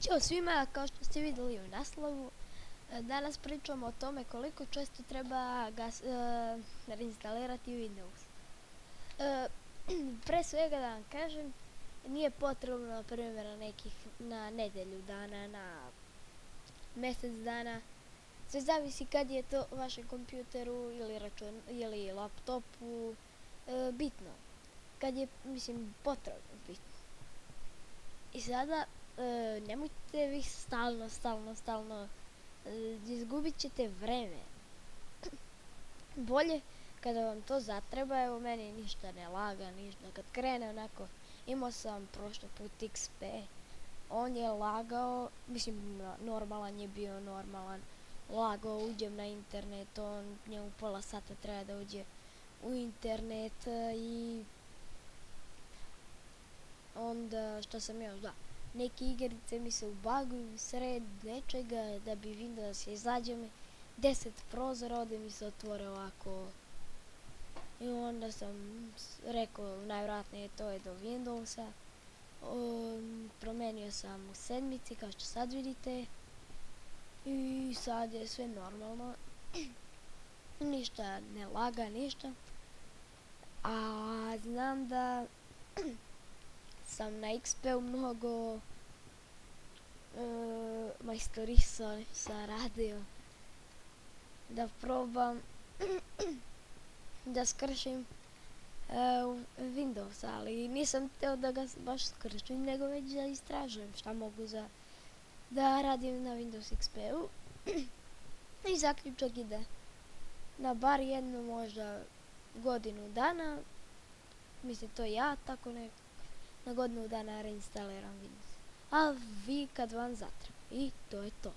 Ćao svima, kao što ste vidjeli u naslovu, danas pričamo o tome koliko često treba reinstalirati Windows. Pre svega da vam kažem, nije potrebno na primjer na nedelju dana, na mjesec dana. Sve zavisi kad je to vašem kompjuteru ili laptopu bitno. Kad je, potrebno bitno. I sada nemojte vi stalno, izgubit ćete vreme. Bolje kada vam to zatreba, evo meni ništa ne laga, ništa. Kad krene onako, imao sam prošli put XP, on je lagao, normalan je bio, lagao, uđem na internet, njemu pola sata treba da uđe u internet i onda što sam još, neke igrice mi se ubaguju sred nečega da bi Windows izađe mi 10 prozora, ovdje mi se otvore ovako i onda sam rekao najvjerojatnije to je do Windowsa. Promenio sam u sedmici kao što sad vidite i sad je sve normalno. Ništa ne laga, ništa. A znam da sam na XP-u mnogo majstorisao, sam radio da probam da skršim Windows, ali nisam htio da ga baš skršim, nego već da istražujem šta mogu da radim na Windows XP-u. I zaključak ide na bar jednu možda godinu dana, to ja tako na godinu dana reinstaliram Windows, a vi kad vam zatreba. I to je to.